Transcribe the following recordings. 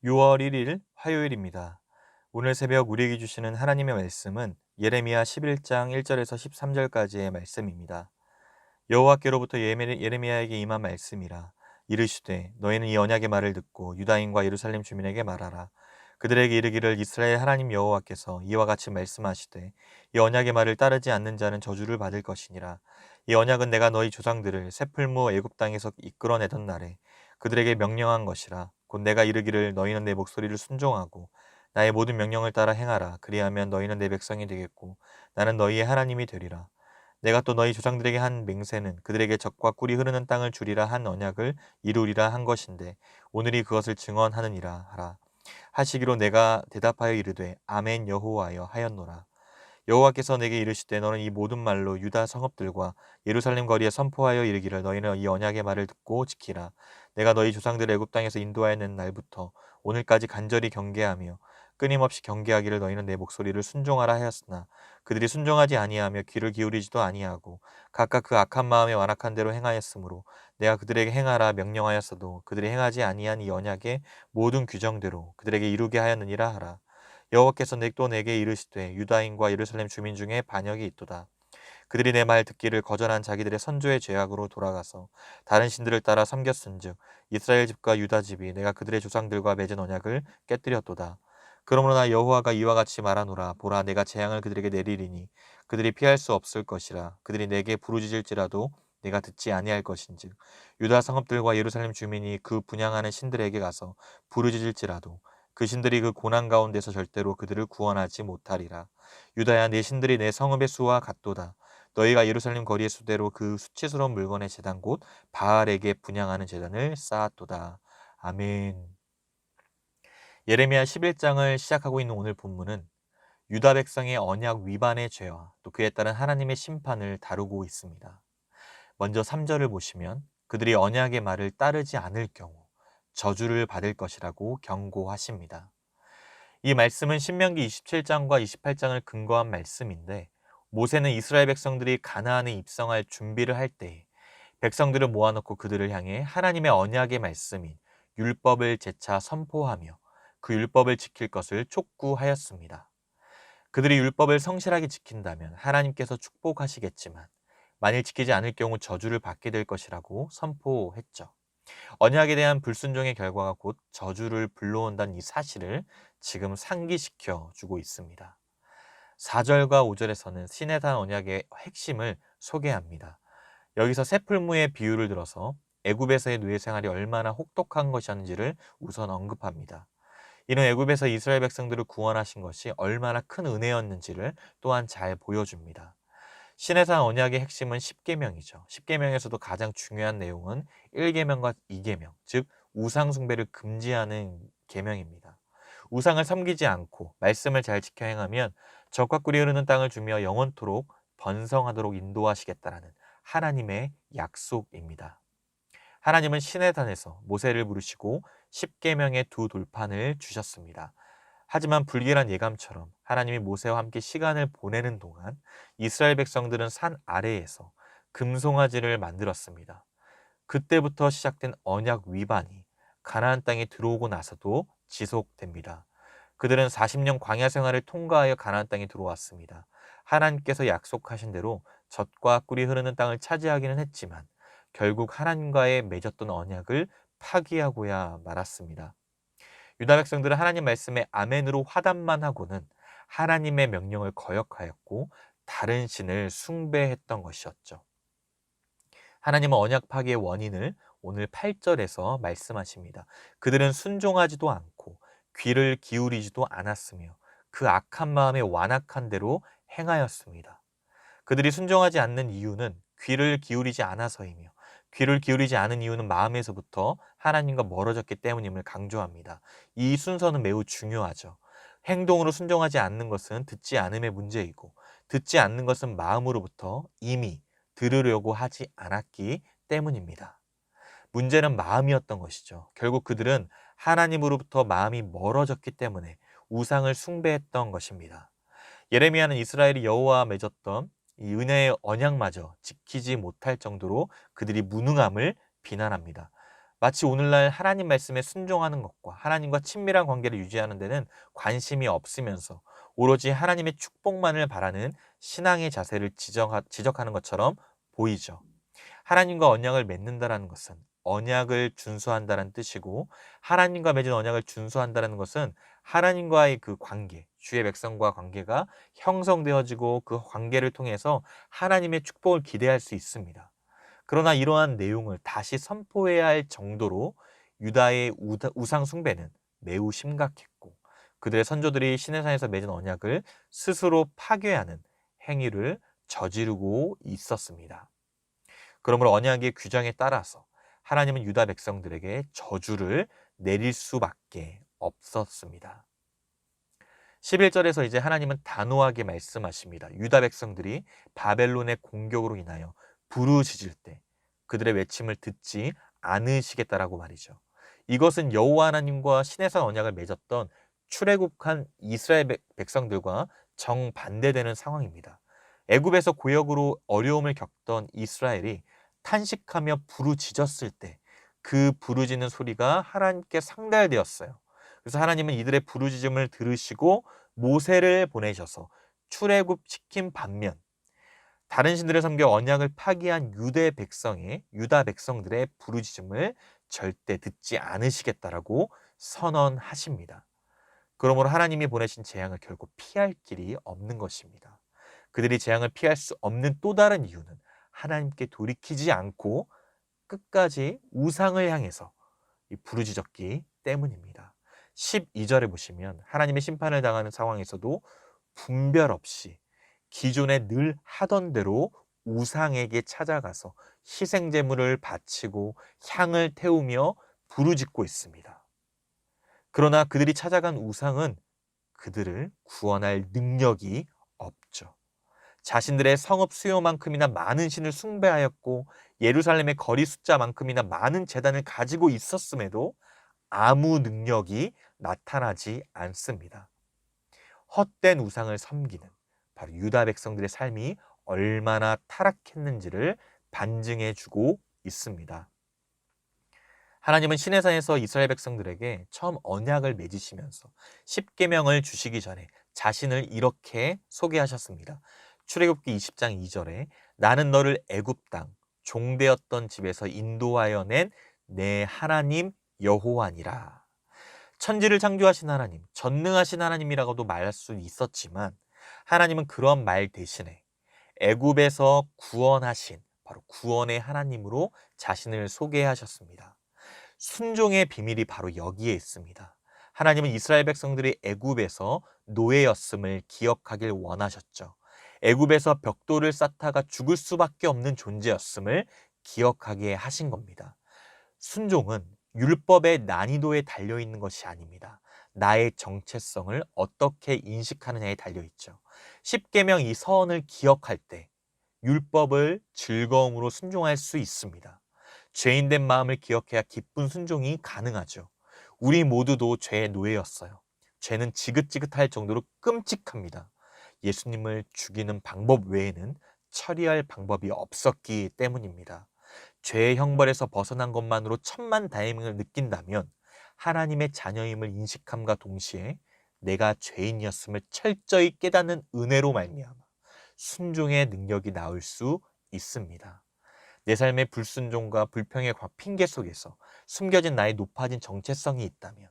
6월 1일 화요일입니다. 오늘 새벽 우리에게 주시는 하나님의 말씀은 예레미야 11장 1절에서 13절까지의 말씀입니다. 여호와께로부터 예레미야에게 임한 말씀이라. 이르시되 너희는 이 언약의 말을 듣고 유다인과 예루살렘 주민에게 말하라. 그들에게 이르기를 이스라엘 하나님 여호와께서 이와 같이 말씀하시되 이 언약의 말을 따르지 않는 자는 저주를 받을 것이니라. 이 언약은 내가 너희 조상들을 새 풀무 애굽 땅에서 이끌어내던 날에 그들에게 명령한 것이라. 곧 내가 이르기를 너희는 내 목소리를 순종하고 나의 모든 명령을 따라 행하라. 그리하면 너희는 내 백성이 되겠고 나는 너희의 하나님이 되리라. 내가 또 너희 조상들에게 한 맹세는 그들에게 젖과 꿀이 흐르는 땅을 주리라 한 언약을 이루리라 한 것인데 오늘이 그것을 증언하느니라 하라. 하시기로 내가 대답하여 이르되 아멘 여호와여 하였노라. 여호와께서 내게 이르시되 너는 이 모든 말로 유다 성읍들과 예루살렘 거리에 선포하여 이르기를 너희는 이 언약의 말을 듣고 지키라. 내가 너희 조상들을 애굽 땅에서 인도하여 낸 날부터 오늘까지 간절히 경계하며 끊임없이 경계하기를 너희는 내 목소리를 순종하라 하였으나 그들이 순종하지 아니하며 귀를 기울이지도 아니하고 각각 그 악한 마음에 완악한 대로 행하였으므로 내가 그들에게 행하라 명령하였어도 그들이 행하지 아니한 이 언약의 모든 규정대로 그들에게 이루게 하였느니라 하라. 여호와께서 또 내게 이르시되 유다인과 예루살렘 주민 중에 반역이 있도다. 그들이 내 말 듣기를 거절한 자기들의 선조의 죄악으로 돌아가서 다른 신들을 따라 섬겼은즉 이스라엘 집과 유다 집이 내가 그들의 조상들과 맺은 언약을 깨뜨렸도다. 그러므로 나 여호와가 이와 같이 말하노라. 보라, 내가 재앙을 그들에게 내리리니 그들이 피할 수 없을 것이라. 그들이 내게 부르짖을지라도 내가 듣지 아니할 것인즉 유다 성읍들과 예루살렘 주민이 그 분향하는 신들에게 가서 부르짖을지라도 그 신들이 그 고난 가운데서 절대로 그들을 구원하지 못하리라. 유다야, 내 신들이 내 성읍의 수와 같도다. 너희가 예루살렘 거리의 수대로 그 수치스러운 물건의 제단 곧 바알에게 분향하는 제단을 쌓았도다. 아멘. 예레미야 11장을 시작하고 있는 오늘 본문은 유다 백성의 언약 위반의 죄와 또 그에 따른 하나님의 심판을 다루고 있습니다. 먼저 3절을 보시면 그들이 언약의 말을 따르지 않을 경우 저주를 받을 것이라고 경고하십니다. 이 말씀은 신명기 27장과 28장을 근거한 말씀인데 모세는 이스라엘 백성들이 가나안에 입성할 준비를 할 때에 백성들을 모아놓고 그들을 향해 하나님의 언약의 말씀인 율법을 재차 선포하며 그 율법을 지킬 것을 촉구하였습니다. 그들이 율법을 성실하게 지킨다면 하나님께서 축복하시겠지만 만일 지키지 않을 경우 저주를 받게 될 것이라고 선포했죠. 언약에 대한 불순종의 결과가 곧 저주를 불러온다는 이 사실을 지금 상기시켜 주고 있습니다. 4절과 5절에서는 시내산 언약의 핵심을 소개합니다. 여기서 새 풀무의 비유를 들어서 애굽에서의 노예 생활이 얼마나 혹독한 것이었는지를 우선 언급합니다. 이는 애굽에서 이스라엘 백성들을 구원하신 것이 얼마나 큰 은혜였는지를 또한 잘 보여줍니다. 신해산 언약의 핵심은 10계명이죠. 10계명에서도 가장 중요한 내용은 1계명과 2계명, 즉 우상 숭배를 금지하는 계명입니다. 우상을 섬기지 않고 말씀을 잘 지켜 행하면 젖과 꿀이 흐르는 땅을 주며 영원토록 번성하도록 인도하시겠다라는 하나님의 약속입니다. 하나님은 시내산에서 모세를 부르시고 10계명의 두 돌판을 주셨습니다. 하지만 불길한 예감처럼 하나님이 모세와 함께 시간을 보내는 동안 이스라엘 백성들은 산 아래에서 금송아지를 만들었습니다. 그때부터 시작된 언약 위반이 가나안 땅에 들어오고 나서도 지속됩니다. 그들은 40년 광야 생활을 통과하여 가나안 땅에 들어왔습니다. 하나님께서 약속하신 대로 젖과 꿀이 흐르는 땅을 차지하기는 했지만 결국 하나님과의 맺었던 언약을 파기하고야 말았습니다. 유다 백성들은 하나님 말씀에 아멘으로 화답만 하고는 하나님의 명령을 거역하였고 다른 신을 숭배했던 것이었죠. 하나님은 언약 파기의 원인을 오늘 8절에서 말씀하십니다. 그들은 순종하지도 않고 귀를 기울이지도 않았으며 그 악한 마음에 완악한 대로 행하였습니다. 그들이 순종하지 않는 이유는 귀를 기울이지 않아서이며 귀를 기울이지 않은 이유는 마음에서부터 하나님과 멀어졌기 때문임을 강조합니다. 이 순서는 매우 중요하죠. 행동으로 순종하지 않는 것은 듣지 않음의 문제이고 듣지 않는 것은 마음으로부터 이미 들으려고 하지 않았기 때문입니다. 문제는 마음이었던 것이죠. 결국 그들은 하나님으로부터 마음이 멀어졌기 때문에 우상을 숭배했던 것입니다. 예레미야는 이스라엘이 여호와와 맺었던 이 은혜의 언약마저 지키지 못할 정도로 그들이 무능함을 비난합니다. 마치 오늘날 하나님 말씀에 순종하는 것과 하나님과 친밀한 관계를 유지하는 데는 관심이 없으면서 오로지 하나님의 축복만을 바라는 신앙의 자세를 지적하는 것처럼 보이죠. 하나님과 언약을 맺는다라는 것은 언약을 준수한다는 뜻이고, 하나님과 맺은 언약을 준수한다는 것은 하나님과의 그 관계, 주의 백성과 관계가 형성되어지고 그 관계를 통해서 하나님의 축복을 기대할 수 있습니다. 그러나 이러한 내용을 다시 선포해야 할 정도로 유다의 우상 숭배는 매우 심각했고, 그들의 선조들이 시내산에서 맺은 언약을 스스로 파괴하는 행위를 저지르고 있었습니다. 그러므로 언약의 규정에 따라서 하나님은 유다 백성들에게 저주를 내릴 수밖에 없었습니다. 11절에서 이제 하나님은 단호하게 말씀하십니다. 유다 백성들이 바벨론의 공격으로 인하여 부르짖을 때 그들의 외침을 듣지 않으시겠다라고 말이죠. 이것은 여호와 하나님과 시내산 언약을 맺었던 출애굽한 이스라엘 백성들과 정반대되는 상황입니다. 애굽에서 고역으로 어려움을 겪던 이스라엘이 탄식하며 부르짖었을 때 그 부르짖는 소리가 하나님께 상달되었어요. 그래서 하나님은 이들의 부르짖음을 들으시고 모세를 보내셔서 출애굽시킨 반면, 다른 신들을 섬겨 언약을 파기한 유다 백성들의 부르짖음을 절대 듣지 않으시겠다라고 선언하십니다. 그러므로 하나님이 보내신 재앙을 결코 피할 길이 없는 것입니다. 그들이 재앙을 피할 수 없는 또 다른 이유는 하나님께 돌이키지 않고 끝까지 우상을 향해서 부르짖었기 때문입니다. 12절에 보시면 하나님의 심판을 당하는 상황에서도 분별 없이 기존에 늘 하던 대로 우상에게 찾아가서 희생제물을 바치고 향을 태우며 부르짖고 있습니다. 그러나 그들이 찾아간 우상은 그들을 구원할 능력이 없죠. 자신들의 성읍 수요만큼이나 많은 신을 숭배하였고 예루살렘의 거리 숫자만큼이나 많은 제단을 가지고 있었음에도 아무 능력이 나타나지 않습니다. 헛된 우상을 섬기는 바로 유다 백성들의 삶이 얼마나 타락했는지를 반증해 주고 있습니다. 하나님은 시내산에서 이스라엘 백성들에게 처음 언약을 맺으시면서 십계명을 주시기 전에 자신을 이렇게 소개하셨습니다. 출애굽기 20장 2절에 나는 너를 애굽 땅 종되었던 집에서 인도하여 낸 내 하나님 여호와니라. 천지를 창조하신 하나님, 전능하신 하나님이라고도 말할 수 있었지만 하나님은 그런 말 대신에 애굽에서 구원하신 바로 구원의 하나님으로 자신을 소개하셨습니다. 순종의 비밀이 바로 여기에 있습니다. 하나님은 이스라엘 백성들이 애굽에서 노예였음을 기억하길 원하셨죠. 애굽에서 벽돌을 쌓다가 죽을 수밖에 없는 존재였음을 기억하게 하신 겁니다. 순종은 율법의 난이도에 달려있는 것이 아닙니다. 나의 정체성을 어떻게 인식하느냐에 달려있죠. 십계명 이 서언을 기억할 때 율법을 즐거움으로 순종할 수 있습니다. 죄인된 마음을 기억해야 기쁜 순종이 가능하죠. 우리 모두도 죄의 노예였어요. 죄는 지긋지긋할 정도로 끔찍합니다. 예수님을 죽이는 방법 외에는 처리할 방법이 없었기 때문입니다. 죄의 형벌에서 벗어난 것만으로 천만 다행을 느낀다면 하나님의 자녀임을 인식함과 동시에 내가 죄인이었음을 철저히 깨닫는 은혜로 말미암아 순종의 능력이 나올 수 있습니다. 내 삶의 불순종과 불평의 핑계 속에서 숨겨진 나의 높아진 정체성이 있다면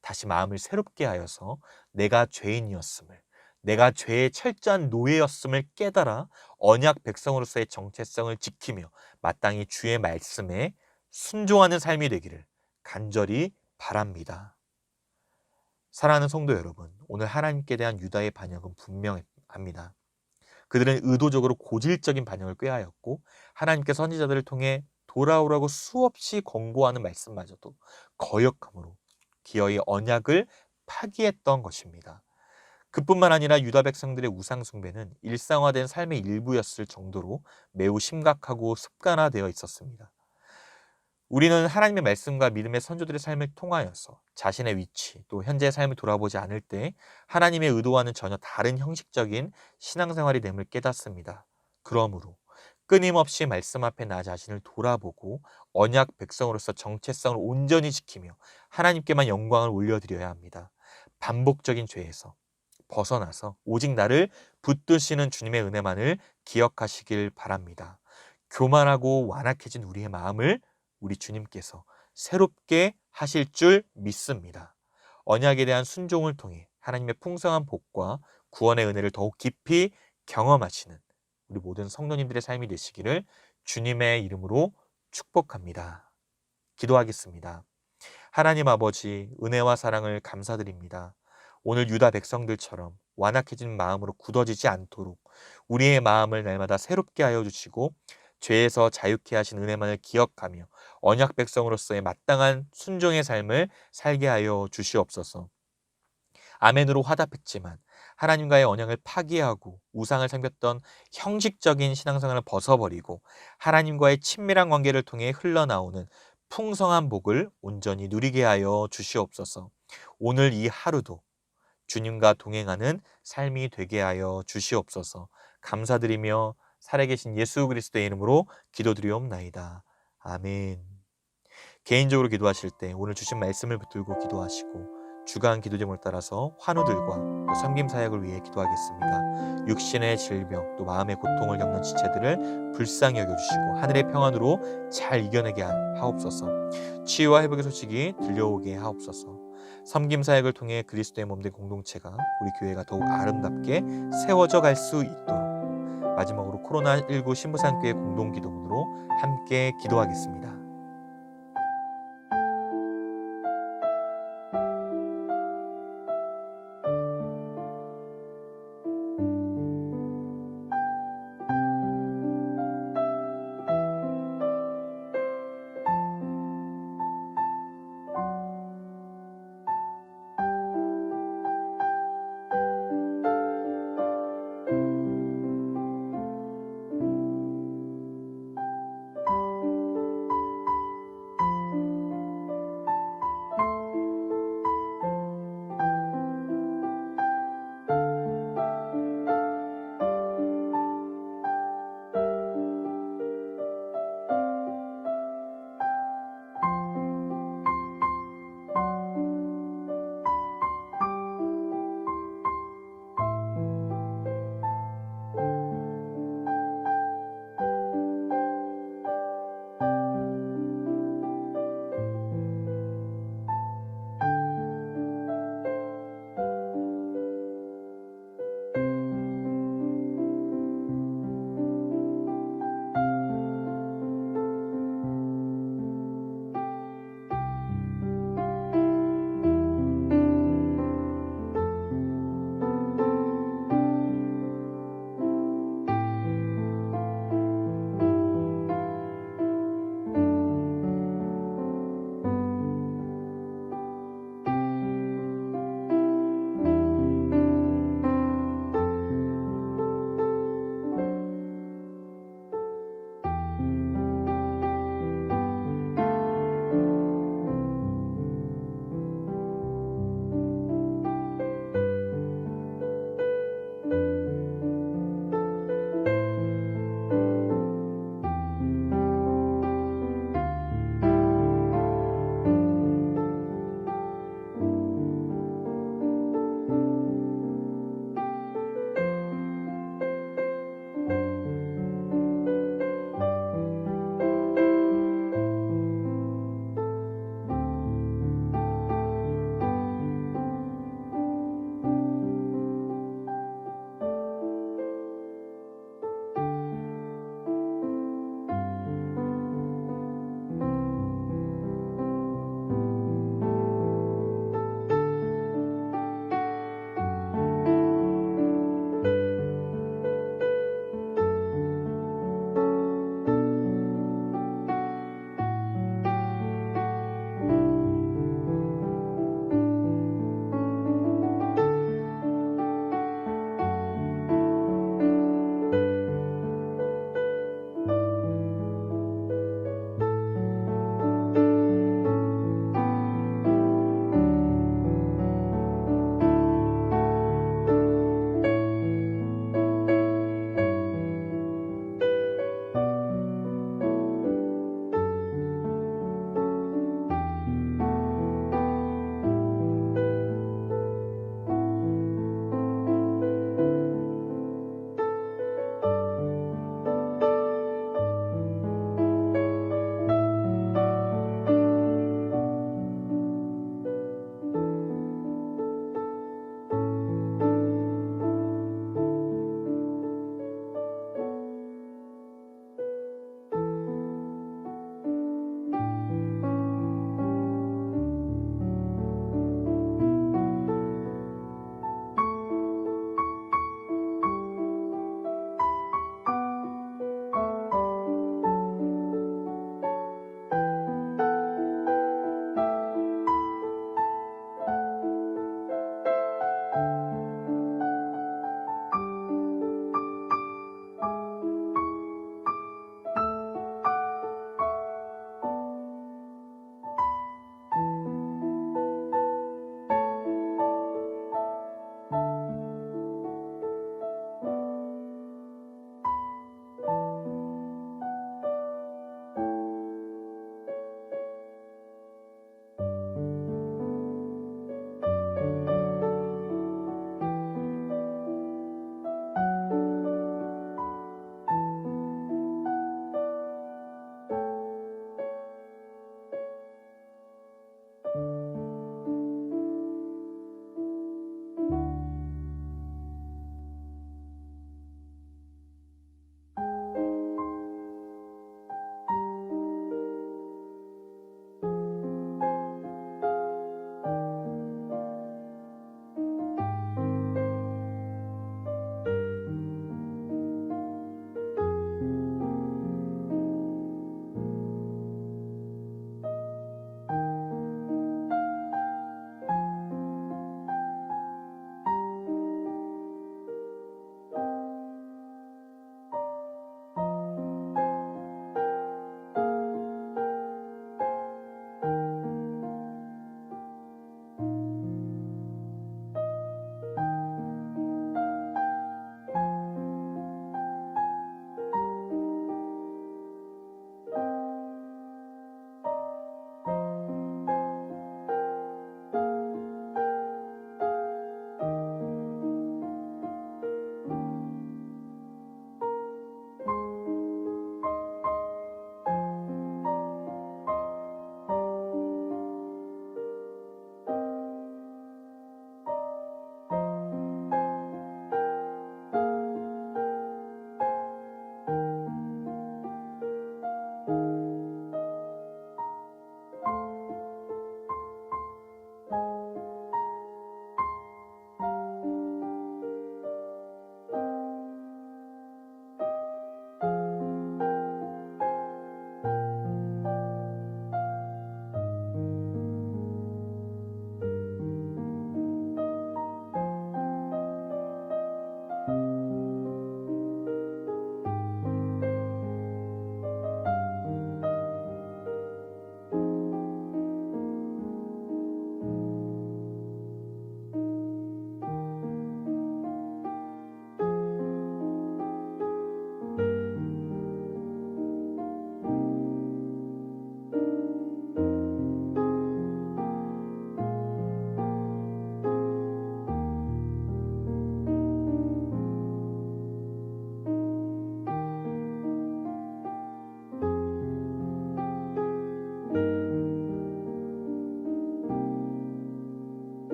다시 마음을 새롭게 하여서 내가 죄인이었음을, 내가 죄의 철저한 노예였음을 깨달아 언약 백성으로서의 정체성을 지키며 마땅히 주의 말씀에 순종하는 삶이 되기를 간절히 바랍니다. 사랑하는 성도 여러분, 오늘 하나님께 대한 유다의 반역은 분명합니다. 그들은 의도적으로 고질적인 반역을 꾀하였고 하나님께서 선지자들을 통해 돌아오라고 수없이 권고하는 말씀마저도 거역함으로 기어이 언약을 파기했던 것입니다. 그뿐만 아니라 유다 백성들의 우상 숭배는 일상화된 삶의 일부였을 정도로 매우 심각하고 습관화되어 있었습니다. 우리는 하나님의 말씀과 믿음의 선조들의 삶을 통하여서 자신의 위치 또 현재의 삶을 돌아보지 않을 때 하나님의 의도와는 전혀 다른 형식적인 신앙생활이 됨을 깨닫습니다. 그러므로 끊임없이 말씀 앞에 나 자신을 돌아보고 언약 백성으로서 정체성을 온전히 지키며 하나님께만 영광을 올려드려야 합니다. 반복적인 죄에서 벗어나서 오직 나를 붙드시는 주님의 은혜만을 기억하시길 바랍니다. 교만하고 완악해진 우리의 마음을 우리 주님께서 새롭게 하실 줄 믿습니다. 언약에 대한 순종을 통해 하나님의 풍성한 복과 구원의 은혜를 더욱 깊이 경험하시는 우리 모든 성도님들의 삶이 되시기를 주님의 이름으로 축복합니다. 기도하겠습니다. 하나님 아버지, 은혜와 사랑을 감사드립니다. 오늘 유다 백성들처럼 완악해진 마음으로 굳어지지 않도록 우리의 마음을 날마다 새롭게 하여 주시고 죄에서 자유케 하신 은혜만을 기억하며 언약 백성으로서의 마땅한 순종의 삶을 살게 하여 주시옵소서. 아멘으로 화답했지만 하나님과의 언약을 파기하고 우상을 섬겼던 형식적인 신앙생활을 벗어버리고 하나님과의 친밀한 관계를 통해 흘러나오는 풍성한 복을 온전히 누리게 하여 주시옵소서. 오늘 이 하루도 주님과 동행하는 삶이 되게 하여 주시옵소서. 감사드리며 살아계신 예수 그리스도의 이름으로 기도드리옵나이다. 아멘. 개인적으로 기도하실 때 오늘 주신 말씀을 붙들고 기도하시고 주간 기도 제목을 따라서 환우들과 또 섬김 사역을 위해 기도하겠습니다. 육신의 질병 또 마음의 고통을 겪는 지체들을 불쌍히 여겨주시고 하늘의 평안으로 잘 이겨내게 하옵소서. 치유와 회복의 소식이 들려오게 하옵소서. 섬김 사역을 통해 그리스도의 몸된 공동체가 우리 교회가 더욱 아름답게 세워져 갈 수 있도록 마지막으로 코로나19 신부산교회 공동기도문으로 함께 기도하겠습니다.